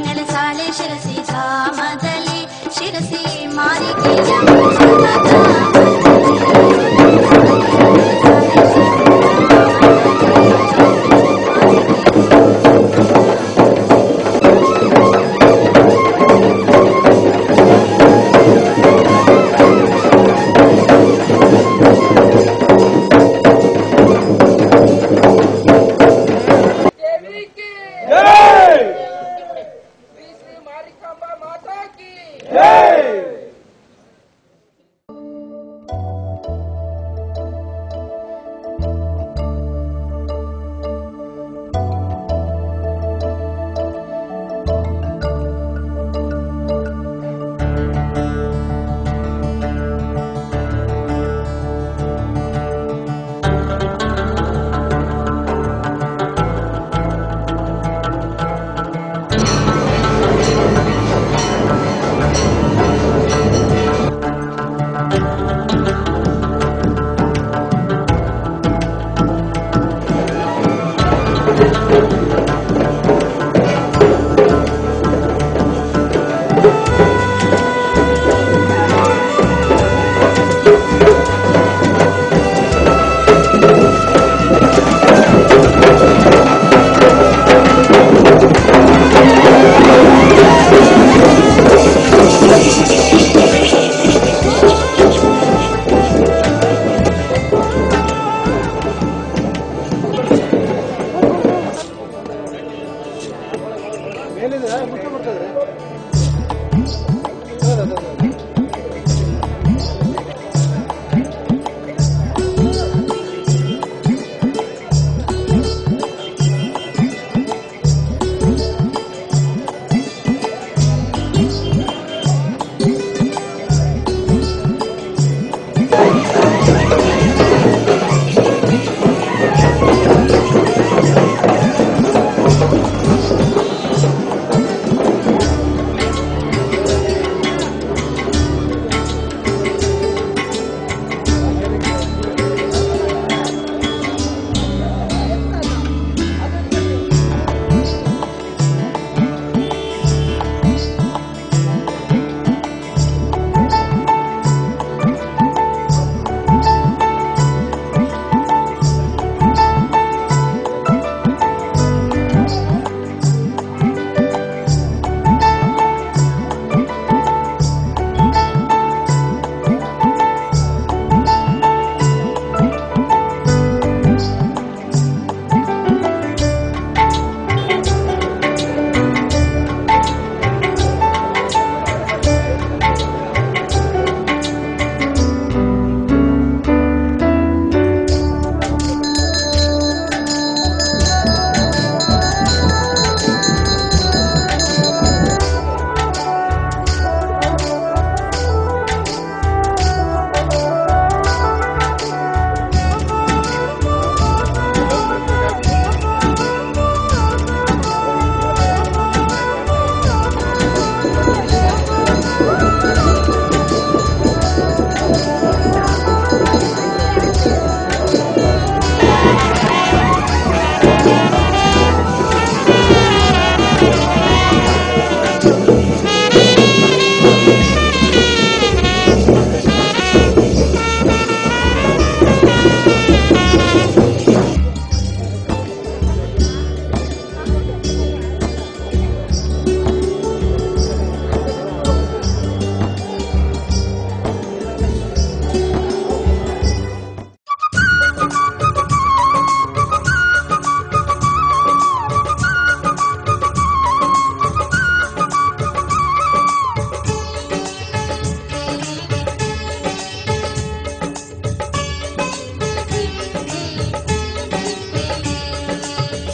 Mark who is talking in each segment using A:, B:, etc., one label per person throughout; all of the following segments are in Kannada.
A: ನೆಲಸಾಲೆ ಶಿರಸಿ ಸಾಮದಲ್ಲಿ ಶಿರಸಿ ಮಾರಿಗೆ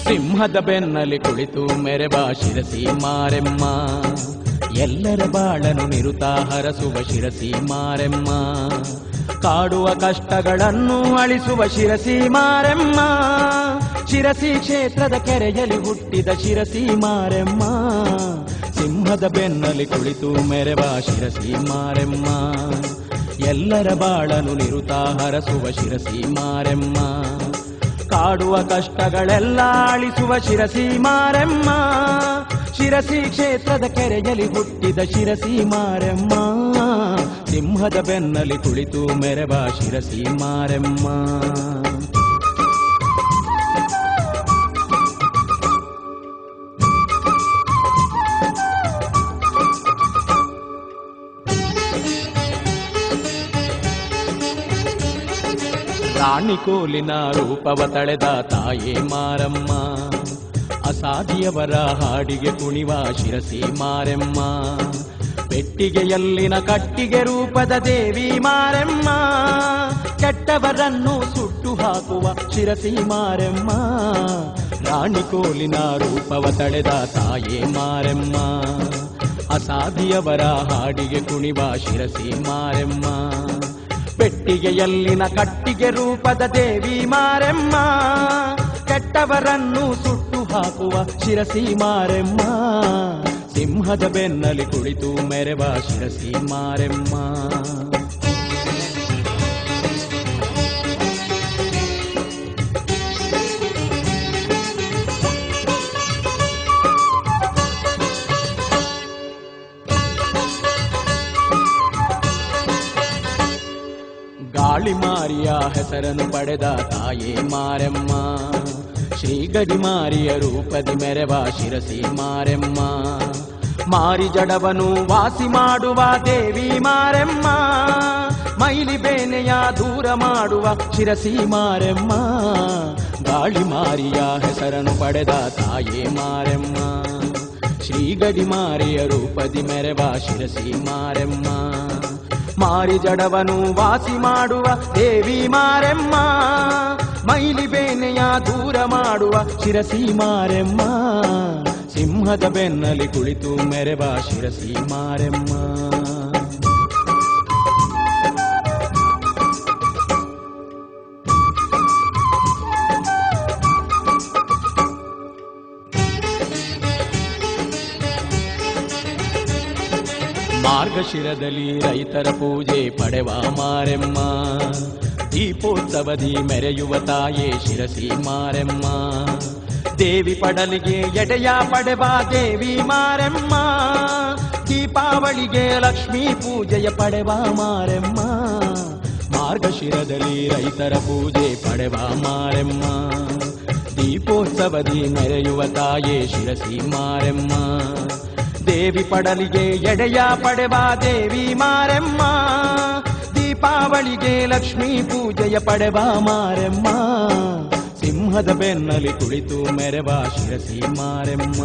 B: ಸಿಂಹದ ಬೆನ್ನಲಿ ಕುಳಿತು ಮೆರೆವ ಶಿರಸಿ ಮಾರೆಮ್ಮ, ಎಲ್ಲರ ಬಾಳನು ನಿರುತಾ ಹರಸುವ ಶಿರಸಿ ಮಾರೆಮ್ಮ, ಕಾಡುವ ಕಷ್ಟಗಳನ್ನು ಅಳಿಸುವ ಶಿರಸಿ ಮಾರೆಮ್ಮ, ಶಿರಸಿ ಕ್ಷೇತ್ರದ ಕೆರೆಯಲ್ಲಿ ಹುಟ್ಟಿದ ಶಿರಸಿ ಮಾರೆಮ್ಮ, ಸಿಂಹದ ಬೆನ್ನಲಿ ಕುಳಿತು ಮೆರೆವ ಶಿರಸಿ ಮಾರೆಮ್ಮ, ಎಲ್ಲರ ಬಾಳನು ನಿರುತಾ ಹರಸುವ ಶಿರಸಿ ಮಾರೆಮ್ಮ, ಕಾಡುವ ಕಷ್ಟಗಳೆಲ್ಲ ಅಳಿಸುವ ಶಿರಸಿ ಮಾರೆಮ್ಮ, ಶಿರಸಿ ಕ್ಷೇತ್ರದ ಕೆರೆಯಲ್ಲಿ ಹುಟ್ಟಿದ ಶಿರಸಿ ಮಾರೆಮ್ಮ, ಸಿಂಹದ ಬೆನ್ನಲಿ ಕುಳಿತು ಮೆರೆವ ಶಿರಸಿ ಮಾರೆಮ್ಮ. ರಾಣಿ ಕೋಲಿನ ರೂಪವ ತಳೆದ ತಾಯೇ ಮಾರಮ್ಮ, ಅಸಾಧಿಯವರ ಹಾಡಿಗೆ ಕುಣಿವ ಶಿರಸಿ ಮಾರೆಮ್ಮ. ಪೆಟ್ಟಿಗೆಯಲ್ಲಿನ ಕಟ್ಟಿಗೆ ರೂಪದ ದೇವಿ ಮಾರೆಮ್ಮ, ಕೆಟ್ಟವರನ್ನು ಸುಟ್ಟು ಹಾಕುವ ಶಿರಸಿ ಮಾರೆಮ್ಮ. ರಾಣಿ ಕೋಲಿನ ರೂಪವ ತಳೆದ ತಾಯೇ ಮಾರೆಮ್ಮ, ಅಸಾಧಿಯವರ ಹಾಡಿಗೆ ಕುಣಿವ ಶಿರಸಿ ಮಾರೆಮ್ಮ. ಪೆಟ್ಟಿಗೆಯಲ್ಲಿನ ಕಟ್ಟಿಗೆ ರೂಪದ ದೇವಿ ಮಾರೆಮ್ಮ, ಕೆಟ್ಟವರನ್ನು ಸುಟ್ಟು ಹಾಕುವ ಶಿರಸಿ ಮಾರೆಮ್ಮ. ಸಿಂಹದ ಬೆನ್ನಲಿ ಕುಳಿತು ಮೆರೆವ ಶಿರಸಿ ಮಾರೆಮ್ಮ. ಗಾಳಿ ಮಾರಿಯ ಹೆಸರನ್ನು ಪಡೆದ ತಾಯೇ ಮಾರೆಮ್ಮ, ಶ್ರೀಗಡಿ ಮಾರಿಯ ರೂಪದಿ ಮೆರೆವ ಶಿರಸಿ ಮಾರೆಮ್ಮ. ಮಾರಿ ಜಡವನು ವಾಸಿ ಮಾಡುವ ದೇವಿ ಮಾರೆಮ್ಮ, ಮೈಲಿ ಬೇನೆಯ ದೂರ ಮಾಡುವ ಶಿರಸಿ ಮಾರೆಮ್ಮ. ಗಾಳಿ ಮಾರಿಯ ಹೆಸರನ್ನು ಪಡೆದ ತಾಯೇ ಮಾರೆಮ್ಮ, ಶ್ರೀಗಡಿ ಮಾರಿಯ ರೂಪದಿ ಮೆರೆವ ಶಿರಸಿ ಮಾರೆಮ್ಮ. ಮಾರಿ ಜಡವನು ವಾಸಿ ಮಾಡುವ ದೇವಿ ಮಾರೆಮ್ಮ, ಮೈಲಿ ಬೇನೆಯ ದೂರ ಮಾಡುವ ಶಿರಸಿ ಮಾರೆಮ್ಮ. ಸಿಂಹದ ಬೆನ್ನಲಿ ಕುಳಿತು ಮೆರೆವ ಶಿರಸಿ ಮಾರೆಮ್ಮ. ಮಾರ್ಗಶಿರದಲ್ಲಿ ರೈತರ ಪೂಜೆ ಪಡೆವ ಮಾರೆಮ್ಮ, ದೀಪೋತ್ಸವದಿ ಮೆರೆಯುವ ತಾಯೇ ಶಿರಸಿ ಮಾರೆಮ್ಮ. ದೇವಿ ಪಡಲಿಗೆ ಎಡೆಯ ಪಡೆವ ದೇವಿ ಮಾರೆಮ್ಮ, ದೀಪಾವಳಿಗೆ ಲಕ್ಷ್ಮೀ ಪೂಜೆಯ ಪಡೆವ ಮಾರೆಮ್ಮ. ಮಾರ್ಗಶಿರದಲ್ಲಿ ರೈತರ ಪೂಜೆ ಪಡೆವ ಮಾರೆಮ್ಮ, ದೀಪೋತ್ಸವದಿ ಮೆರೆಯುವ ತಾಯೇ ಶಿರಸಿ ಮಾರೆಮ್ಮ. ದೇವಿ ಪಡಲಿಗೆ ಎಡೆಯ ಪಡೆವ ದೇವಿ ಮಾರೆಮ್ಮ, ದೀಪಾವಳಿಗೆ ಲಕ್ಷ್ಮೀ ಪೂಜೆಯ ಪಡೆವ ಮಾರೆಮ್ಮ. ಸಿಂಹದ ಬೆನ್ನಲಿ ಕುಳಿತು ಮೆರೆವ ಶಿರಸಿ ಮಾರೆಮ್ಮ.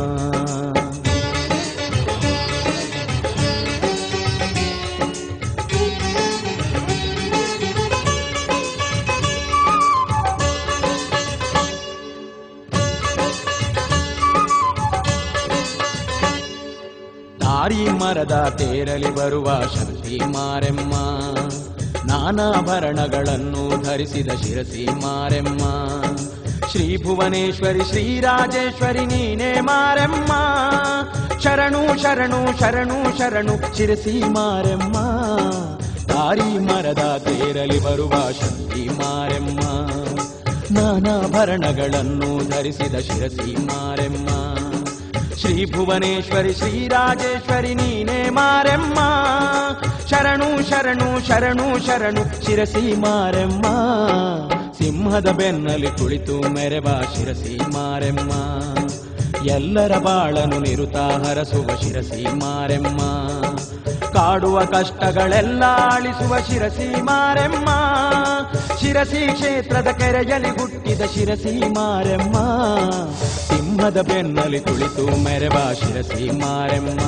B: ತಾರಿ ಮರದ ತೇರಲಿ ಬರುವ ಶಕ್ತಿ ಮಾರೆಮ್ಮ, ನಾನಾಭರಣಗಳನ್ನು ಧರಿಸಿದ ಶಿರಸಿ ಮಾರೆಮ್ಮ. ಶ್ರೀ ಭುವನೇಶ್ವರಿ ಶ್ರೀರಾಜೇಶ್ವರಿ ನೀನೇ ಮಾರೆಮ್ಮ, ಶರಣು ಶರಣು ಶರಣು ಶರಣು ಶಿರಸಿ ಮಾರೆಮ್ಮ. ತಾರಿ ಮರದ ತೇರಲಿ ಬರುವ ಶಕ್ತಿ ಮಾರೆಮ್ಮ, ನಾನಾಭರಣಗಳನ್ನು ಧರಿಸಿದ ಶಿರಸಿ ಮಾರೆಮ್ಮ. ಶ್ರೀ ಭುವನೇಶ್ವರಿ ಶ್ರೀರಾಜೇಶ್ವರಿ ನೀನೇ ಮಾರೆಮ್ಮ, ಶರಣು ಶರಣು ಶರಣು ಶರಣು ಶಿರಸಿ ಮಾರೆಮ್ಮ. ಸಿಂಹದ ಬೆನ್ನಲಿ ಕುಳಿತು ಮೆರೆವ ಶಿರಸಿ ಮಾರೆಮ್ಮ, ಎಲ್ಲರ ಬಾಳನು ನಿರುತ ಹರಸುವ ಶಿರಸಿ ಮಾರೆಮ್ಮ. ಕಾಡುವ ಕಷ್ಟಗಳೆಲ್ಲ ಅಳಿಸುವ ಶಿರಸಿ ಮಾರೆಮ್ಮ, ಶಿರಸಿ ಕ್ಷೇತ್ರದ ಕೆರೆಯಲ್ಲಿ ಹುಟ್ಟಿದ ಶಿರಸಿ ಮಾರೆಮ್ಮ. ಸಿಂಹದ ಬೆನ್ನಲಿ ಕುಳಿತು ಮೆರೆವ ಶಿರಸಿ ಮಾರೆಮ್ಮ,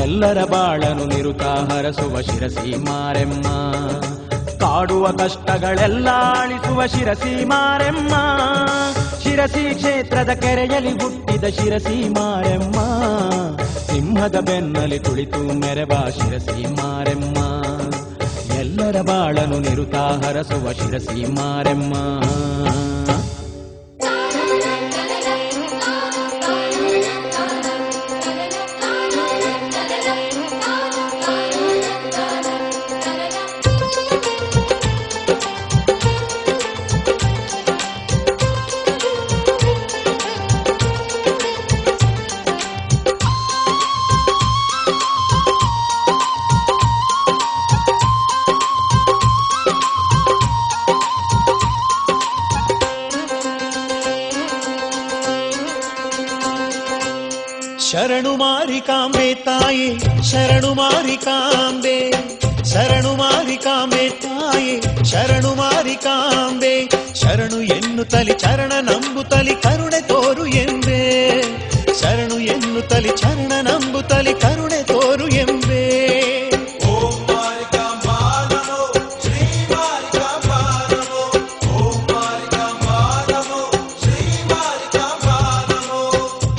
B: ಎಲ್ಲರ ಬಾಳನು ನಿರುತ ಹರಸುವ ಶಿರಸಿ ಮಾರೆಮ್ಮ. ಕಾಡುವ ಕಷ್ಟಗಳೆಲ್ಲ ಅಳಿಸುವ ಶಿರಸಿ ಮಾರೆಮ್ಮ, ಶಿರಸಿ ಕ್ಷೇತ್ರದ ಕೆರೆಯಲ್ಲಿ ಹುಟ್ಟಿದ ಶಿರಸಿ ಮಾರೆಮ್ಮ. ಸಿಂಹದ ಬೆನ್ನಲಿ ಕುಳಿತು ಮೆರೆವ ಶಿರಸಿ ಮಾರೆಮ್ಮ, ಎಲ್ಲರ ಬಾಳನು ನಿರುತ ಹರಸುವ ಶಿರಸಿ ಮಾರೆಮ್ಮ.
C: ಶರಣು ಮಾರಿಕಾಂಬೆ ತಾಯೇ ಶರಣು ಮಾರಿಕಾಂಬೆ ಶರಣು ಮಾರಿಕಾಂಬೆ ತಾಯೇ ಶರಣು ಮಾರಿಕಾಂಬೆ ಶರಣು ಎನ್ನುತ್ತಲಿ ಚರಣ ನಂಬುತ್ತಲಿ ಕರುಣೆ ತೋರು ಎಂಬೆ ಶರಣು ಎನ್ನುತ್ತಲಿ ಚರಣ ನಂಬುತ್ತಲಿ ಕರುಣೆ ತೋರು ಎಂಬೆ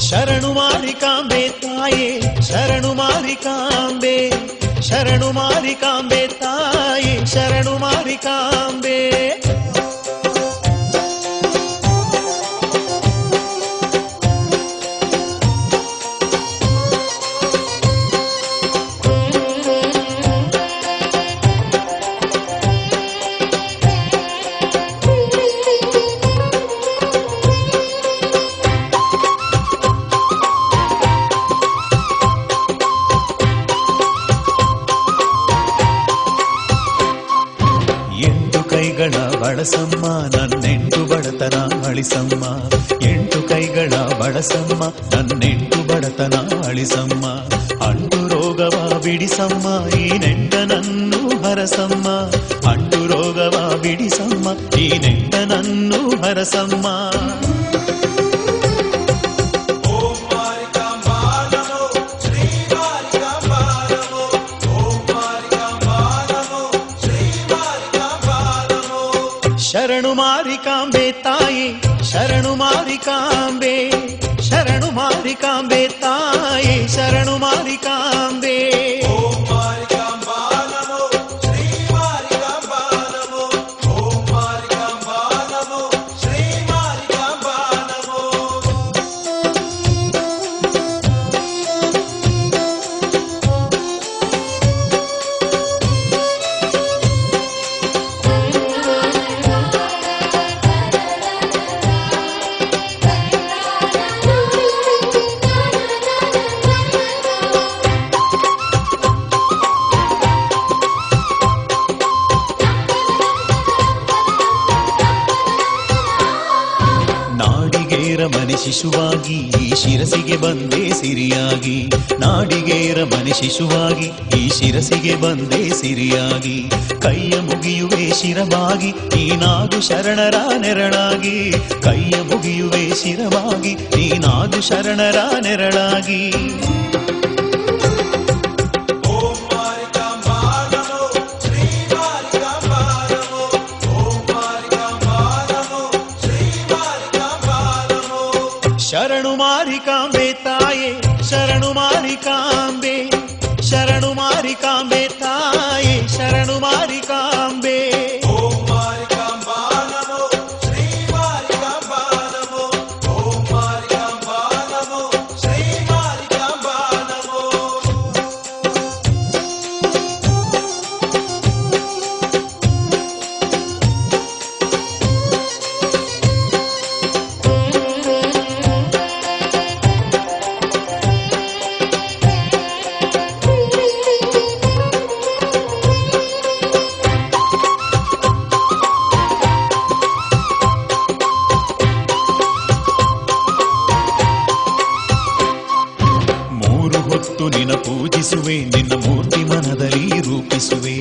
C: ಶರಣು ಮಾರಿಕಾಂಬೆ ತಾಯೇ ಶರಣು ಮಾರಿಕಾಂಬೆ ಶರಣು ಮಾರಿಕಾಂಬೆ ತಾಯೇ ಶರಣು ಮಾರಿಕಾಂಬೆ ಬಳಸಮ್ಮ ನನ್ನೆಂಟು ಬಡತನ ಅಳಿಸಮ್ಮ ಎಂಟು ಕೈಗಳ ಬಳಸಮ್ಮ ನನ್ನೆಂಟು ಬಡತನ ಅಳಿಸಮ್ಮ ಅಂಟು ರೋಗವ ಬಿಡಿಸಮ್ಮ ಈ ನೆಂಟನನ್ನು ಹರಸಮ್ಮ ಅಂಟು ರೋಗವ ಬಿಡಿಸಮ್ಮ ಈ ನೆಂಟನನ್ನು ಹರಸಮ್ಮ ಶರಣು ಮಾರಿಕಾಂಬೆ ತಾಯೇ ಶರಣು ಮಾರಿಕಾಂಬೆ ಶರಣು ಮಾರಿಕಾಂಬೆ ತಾಯೇ ಶರಣು ಮಾರಿಕಾಂಬೆ ಮನೆ ಶಿಶುವಾಗಿ ಈ ಶಿರಸಿಗೆ ಬಂದೆ ಸಿರಿಯಾಗಿ ನಾಡಿಗೇರ ಮನೆ ಶಿಶುವಾಗಿ ಈ ಶಿರಸಿಗೆ ಬಂದೆ ಸಿರಿಯಾಗಿ ಕೈಯ ಮುಗಿಯುವೆ ಶಿರವಾಗಿ ನೀನಾದು ಶರಣರ ನೆರಳಾಗಿ ಕೈಯ ಮುಗಿಯುವೆ ಶಿರವಾಗಿ ನೀನಾದು ಶರಣರ ನೆರಳಾಗಿ ಶರಣು ಮಾರಿಕಾಂಬೆ ತಾಯೇ ಶರಣು ಮಾರಿಕಾಂಬೆ ಶರಣು ಮಾರಿಕಾಂಬೆ ತಾಯೇ ಶರಣು ಮಾರಿಕಾಂಬೆ ಪೂಜಿಸುವೆ ನಿನ್ನ ಮೂರ್ತಿ ಮನದಲ್ಲಿ ರೂಪಿಸುವೆ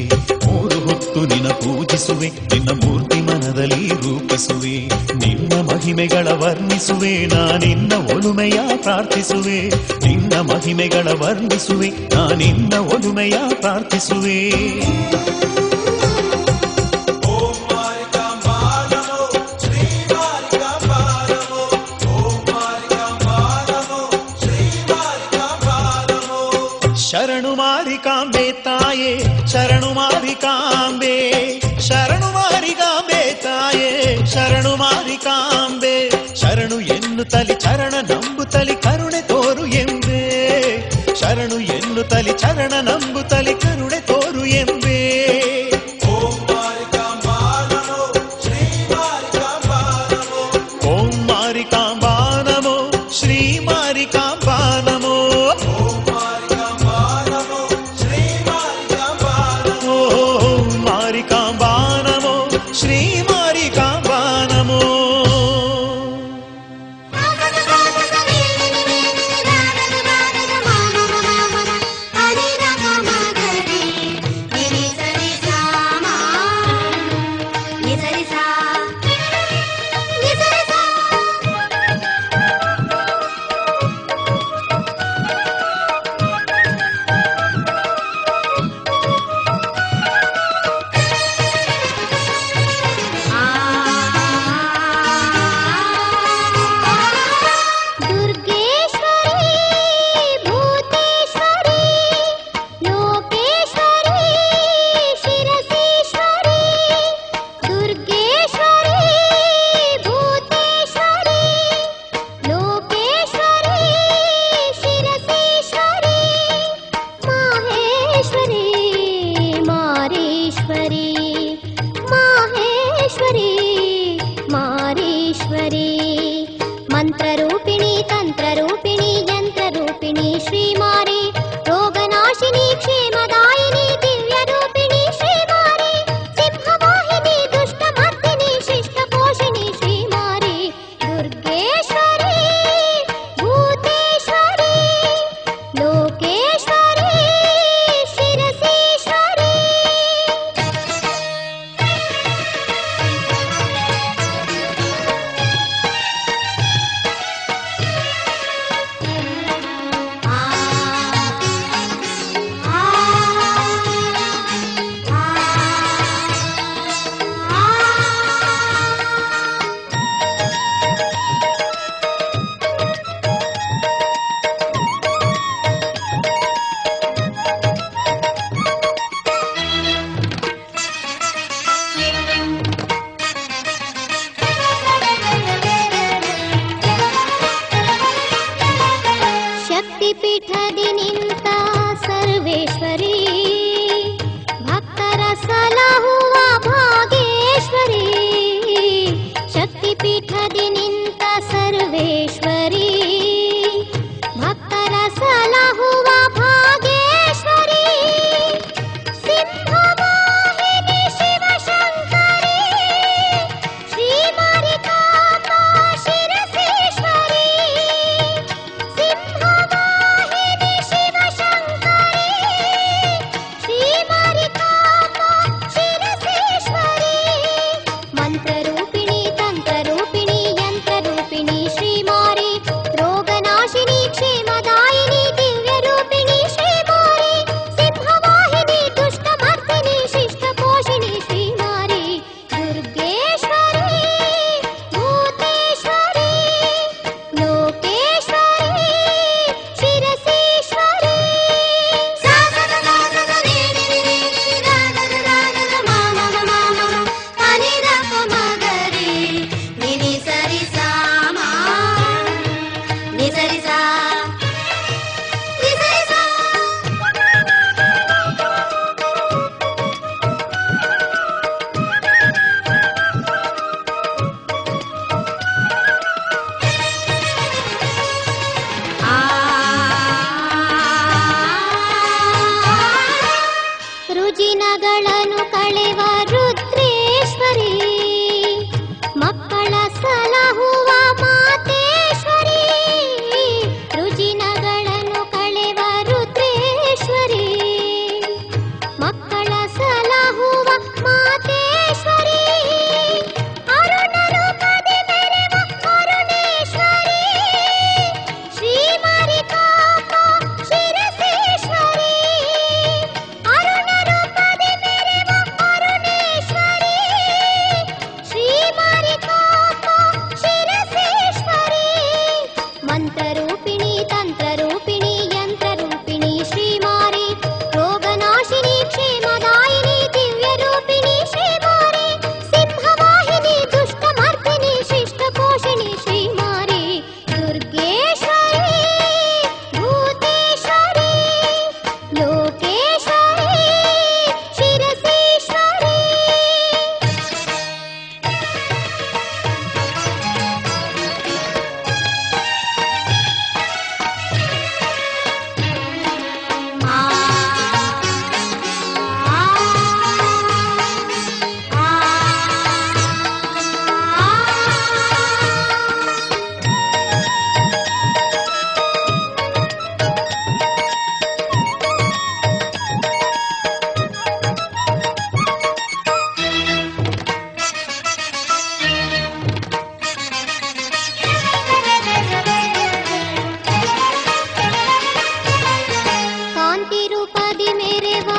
C: ಮೂರು ಹೊತ್ತು ನಿನ್ನ ಪೂಜಿಸುವೆ ನಿನ್ನ ಮೂರ್ತಿ ಮನದಲ್ಲಿ ರೂಪಿಸುವೆ ನಿನ್ನ ಮಹಿಮೆಗಳ ವರ್ಣಿಸುವೆ ನಾನಿನ್ನ ಒಲುಮೆಯ ಪ್ರಾರ್ಥಿಸುವೆ ನಿನ್ನ ಮಹಿಮೆಗಳ ವರ್ಣಿಸುವೆ ನಾನಿನ್ನ ಒಲುಮೆಯ ಪ್ರಾರ್ಥಿಸುವೆ ಶರಣು ಮಾರಿಕಾಂಬೆ ತಾಯೇ ಶರಣು ಮಾರಿಕಾಂಬೆ ಶರಣು ಮಾರಿಕಾಂಬೆ ತಾಯೇ ಶರಣು ಮಾರಿಕಾಂಬೆ ಶರಣು ಎನ್ನುತ್ತಲಿ ಚರಣ ನಂಬುತ್ತಲಿ ಕರುಣೆ ತೋರು ಎಂಬೆ ಶರಣು ಎನ್ನುತ್ತಲಿ ಚರಣ ನಂಬುತ್ತಲಿ ಕರುಣೆ ತೋರು ಎಂಬೆ ಓಂ ಮಾರಿಕಾಂಬಾ ನಮೋ ಶ್ರೀ ಮಾರಿಕಾಂಬಾ ನಮೋ ಮಾರಿಕಾಂಬಾ ನಮೋ ಶ್ರೀ ಮಾರಿಕಾಂಬಾ ನಮೋ
D: ಶಕ್ತಿಪೀಠದಿ ನಿಂತ ಸರ್ವೇಶ್ವರಿ, ಭಕ್ತರ ಸಲಹುವ ಭಾಗೇಶ್ವರಿ. ಶಕ್ತಿಪೀಠದಿ ನಿಂತ ಸರ್ವೇಶ್ವರಿ, ಭಕ್ತರ ಸಲಹುವ ಭಾಗೇಶ್ವರಿ. ಸಿಂಹವಾಹಿನಿ ಶಿವಶಂಕರಿ, ಶ್ರೀಮಾರಿಕಾಂಬ ಶಿರಸೇಶ್ವರಿ. ಸಿಂಹವಾಹಿನಿ ಶಿವಶಂಕರಿ, ಶ್ರೀಮಾರಿಕಾಂಬ ಶಿರಸೇಶ್ವರಿ. ಮಂತ್ರರೂಪಿಣಿ ತಂತ್ರರೂಪಿಣಿ ಯಂತ್ರರೂಪಿಣಿ ಶ್ರೀಮಾರಿ, ರೋಗನಾಶಿನಿ ಕ್ಷೇಮದಾಯಿನಿ ದಿವ್ಯರೂಪಿಣಿ ಶ್ರೀಮಾರಿ. ಸಿಂಹವಾಹಿನಿ ದುಷ್ಟಮರ್ದಿನಿ ಶಿಷ್ಟಪೋಷಿಣಿ ಶ್ರೀಮಾರಿ. ದುರ್ಗೇಶ್ವರಿ ಭೂತೇಶ್ವರಿ ಲೋಕೇಶ್ವರಿ ಶಿರಸೇಶ್ವರಿ. ರುಜಿನಗಳನ್ನು ಕಳೆವ ರುದ್ರೇಶ್ವರಿ, ಮಕ್ಕಳ ಸಲಹುವ ಮಾತೇಶ್ವರಿ. ರುಜಿನಗಳನ್ನು ಕಳೆವ ರುದ್ರೇಶ್ವರಿ, ಮಕ್ಕಳ ಸಲಹುವ ಮಾತೇಶ್ವರಿ. ಅರುಣ ರೂಪದಿ ಮೆರೆವ ಅರುಣೇಶ್ವರಿ, ಶ್ರೀಮಾರಿಕಾಂಬ ಶಿರಸೇಶ್ವರಿ. ಅರುಣ ರೂಪದಿ ಮೆರೆವ ಅರುಣೇಶ್ವರಿ, ಶ್ರೀಮಾರಿಕಾಂಬ ಶಿರಸೇಶ್ವರಿ. ಮಂತ್ರರೂಪಿಣಿ ತಂತ್ರರೂಪಿಣಿ ಯಂತ್ರರೂಪಿಣಿ ಶ್ರೀಮಾರಿ, ರೋಗನಾಶಿನಿ ಕ್ಷೇಮದಾಯಿನಿ ದಿವ್ಯರೂಪಿಣಿ ಶ್ರೀಮಾರಿ. ಸಿಂಹವಾಹಿನಿ ದುಷ್ಟಮರ್ದಿನಿ ಶಿಷ್ಟಪೋಷಿಣಿ ಶ್ರೀಮಾರಿ. ದುರ್ಗೇಶ್ವರಿ ಭೂತೇಶ್ವರಿ ಲೋಕೇಶ್ವರಿ ಶಿರಸೇಶ್ವರಿ. ಕಾಂತಿ ರೂಪದಿ ಮೆರೆವ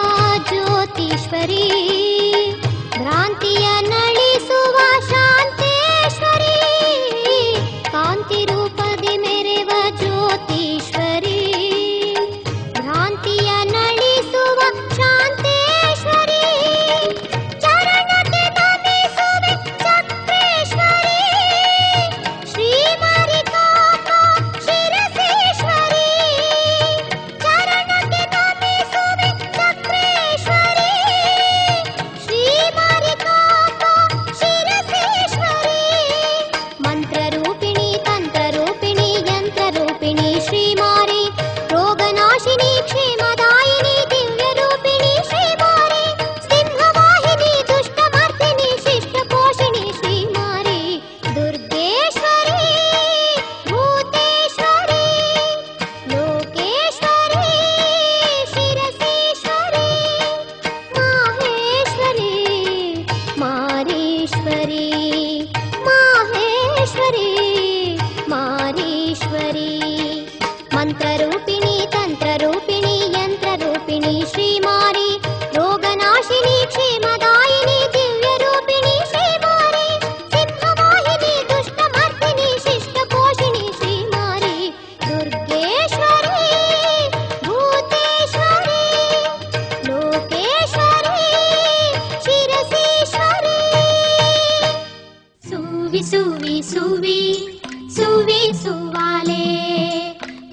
D: ಜ್ಯೋತೀಶ್ವರಿ, ಭ್ರಾಂತಿಯ ನಳಿಸುವ ಶಾಂತೇಶ್ವರಿ. ಕಾಂತಿ ರೂಪದಿ ಮೆರೆವ ಜ್ಯೋತೀಶ್ವರಿ, ಭ್ರಾಂತಿಯ ನಳಿಸುವ ಶಾಂತೇಶ್ವರಿ. ಚರಣಕ್ಕೆ ನಮಿಸುವೆ ಚಕ್ರೇಶ್ವರಿ, ಶ್ರೀಮಾರಿಕಾಂಬ ಶಿರಸೇಶ್ವರಿ. ಚರಣಕ್ಕೆ ನಮಿಸುವೆ ಚಕ್ರೇಶ್ವರಿ, ಶ್ರೀಮಾರಿಕಾಂಬ ಶಿರಸೇಶ್ವರಿ. ಮಂತ್ರರೂಪಿಣಿ ತಂತ್ರರೂಪಿಣಿ ಯಂತ್ರರೂಪಿಣಿ ಶ್ರೀಮಾರಿ, ರೋಗನಾಶಿನಿ ಕ್ಷೇಮದಾಯಿನಿ ದಿವ್ಯರೂಪಿಣಿ ಶ್ರೀಮಾರಿ. ಸಿಂಹವಾಹಿನಿ ದುಷ್ಟಮರ್ದಿನಿ ಶಿಷ್ಟಪೋಷಿಣಿ ಶ್ರೀಮಾರಿ. ದುರ್ಗೇಶ್ವರಿ ಭೂತೇಶ್ವರಿ ಲೋಕೇಶ್ವರಿ ಶಿರಸೇಶ್ವರಿ. ಮಾಹೇಶ್ವರಿ ಮಾರೀಶ್ವರಿ, ಮಾಹೇಶ್ವರಿ ಮಾರೀಶ್ವರಿ. ಮಂತ್ರರೂಪಿಣಿ ತಂತ್ರರೂಪಿಣಿ ಯಂತ್ರರೂಪಿಣಿ ಶ್ರೀಮಾರಿ, ರೋಗನಾಶಿನಿ ಕ್ಷೇಮದಾಯಿನಿ ದಿವ್ಯರೂಪಿಣಿ ಶ್ರೀಮಾರಿ. ಸಿಂಹವಾಹಿನಿ ದುಷ್ಟಮರ್ದಿನಿ ಶಿಷ್ಟಪೋಷಿಣಿ ಶ್ರೀಮಾರಿ. ದುರ್ಗೇಶ್ವರಿ ಭೂತೇಶ್ವರಿ ಲೋಕೇಶ್ವರಿ ಶಿರಸೇಶ್ವರಿ. ಸುವಿ ಸುವಿ ಸುವಿ ಸುವಿ ಸುವಾಲೆ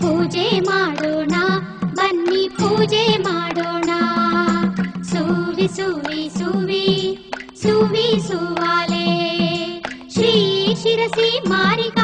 D: ಪೂಜೆ ಮಾ ಬಾಲೆ ಶ್ರೀ ಶಿರಸಿ ಮಾರಿಕಾ